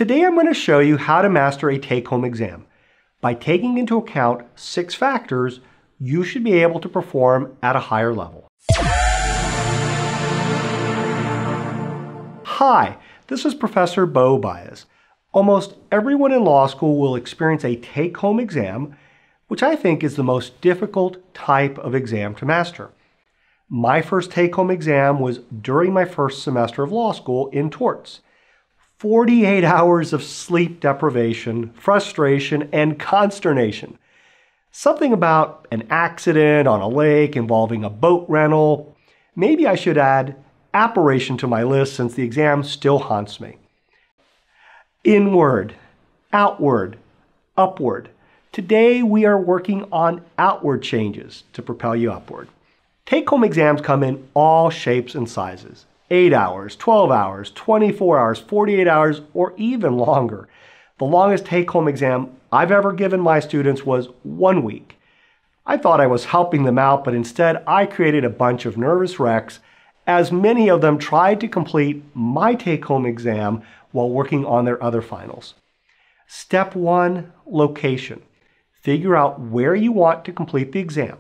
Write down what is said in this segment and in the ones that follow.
Today I'm going to show you how to master a take-home exam. By taking into account 6 factors, you should be able to perform at a higher level. Hi, this is Professor Bo Baez. Almost everyone in law school will experience a take-home exam, which I think is the most difficult type of exam to master. My first take-home exam was during my first semester of law school in torts. 48 hours of sleep deprivation, frustration, and consternation. Something about an accident on a lake involving a boat rental. Maybe I should add apparition to my list since the exam still haunts me. Inward, outward, upward. Today we are working on outward changes to propel you upward. Take-home exams come in all shapes and sizes. 8 hours, 12 hours, 24 hours, 48 hours, or even longer. The longest take-home exam I've ever given my students was 1 week. I thought I was helping them out, but instead I created a bunch of nervous wrecks as many of them tried to complete my take-home exam while working on their other finals. Step 1, location. Figure out where you want to complete the exam.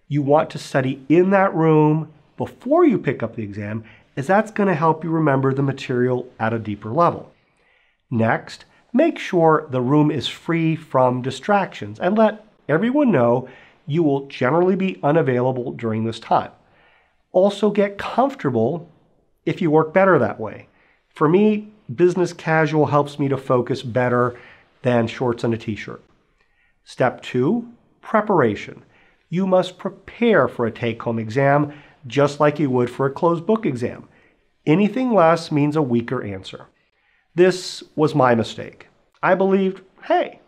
You want to study in that room before you pick up the exam, as that's going to help you remember the material at a deeper level. Next, make sure the room is free from distractions and let everyone know you will generally be unavailable during this time. Also get comfortable if you work better that way. For me, business casual helps me to focus better than shorts and a t-shirt. Step 2, preparation. You must prepare for a take-home exam just like you would for a closed book exam. Anything less means a weaker answer. This was my mistake. I believed, hey,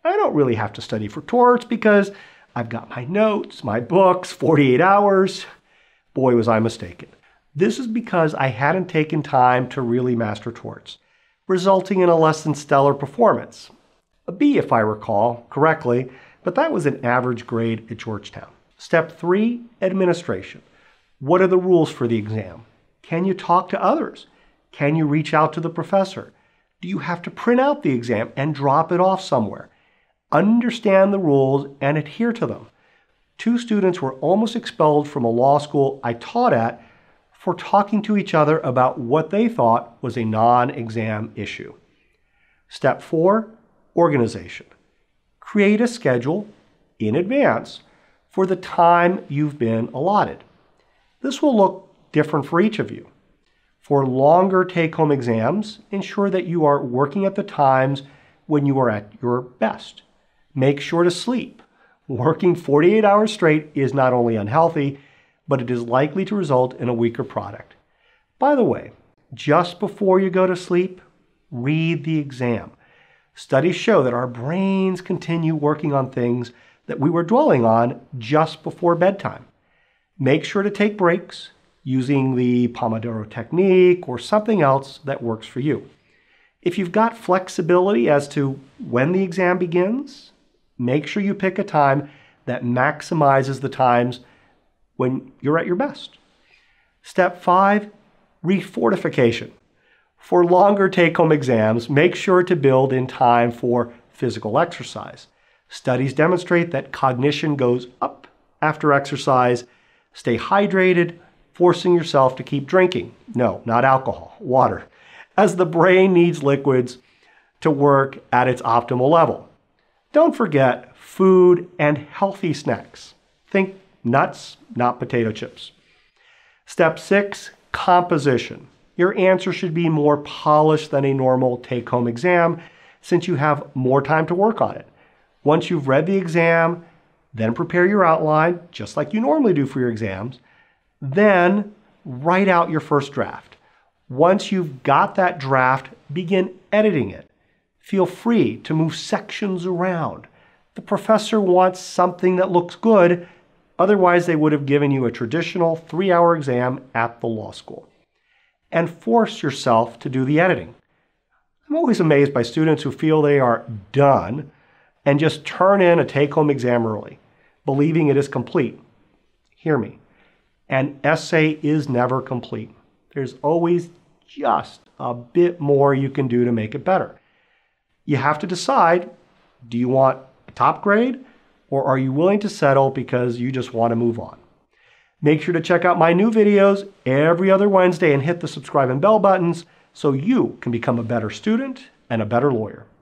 I don't really have to study for torts because I've got my notes, my books, 48 hours. Boy, was I mistaken. This is because I hadn't taken time to really master torts, resulting in a less than stellar performance. A B if I recall correctly, but that was an average grade at Georgetown. Step 3, administration. What are the rules for the exam? Can you talk to others? Can you reach out to the professor? Do you have to print out the exam and drop it off somewhere? Understand the rules and adhere to them. 2 students were almost expelled from a law school I taught at for talking to each other about what they thought was a non-exam issue. Step 4, organization. Create a schedule in advance for the time you've been allotted. This will look different for each of you. For longer take-home exams, ensure that you are working at the times when you are at your best. Make sure to sleep. Working 48 hours straight is not only unhealthy, but it is likely to result in a weaker product. By the way, just before you go to sleep, read the exam. Studies show that our brains continue working on things that we were dwelling on just before bedtime. Make sure to take breaks using the Pomodoro technique or something else that works for you. If you've got flexibility as to when the exam begins, make sure you pick a time that maximizes the times when you're at your best. Step 5, refortification. For longer take-home exams, make sure to build in time for physical exercise. Studies demonstrate that cognition goes up after exercise. Stay hydrated, forcing yourself to keep drinking. No, not alcohol, water, as the brain needs liquids to work at its optimal level. Don't forget food and healthy snacks. Think nuts, not potato chips. Step 6, composition. Your answer should be more polished than a normal take-home exam since you have more time to work on it. Once you've read the exam, then prepare your outline, just like you normally do for your exams. Then write out your first draft. Once you've got that draft, begin editing it. Feel free to move sections around. The professor wants something that looks good, otherwise they would have given you a traditional 3-hour exam at the law school. And force yourself to do the editing. I'm always amazed by students who feel they are done and just turn in a take-home exam early, believing it is complete. Hear me. An essay is never complete. There's always just a bit more you can do to make it better. You have to decide, do you want a top grade or are you willing to settle because you just want to move on? Make sure to check out my new videos every other Wednesday and hit the subscribe and bell buttons so you can become a better student and a better lawyer.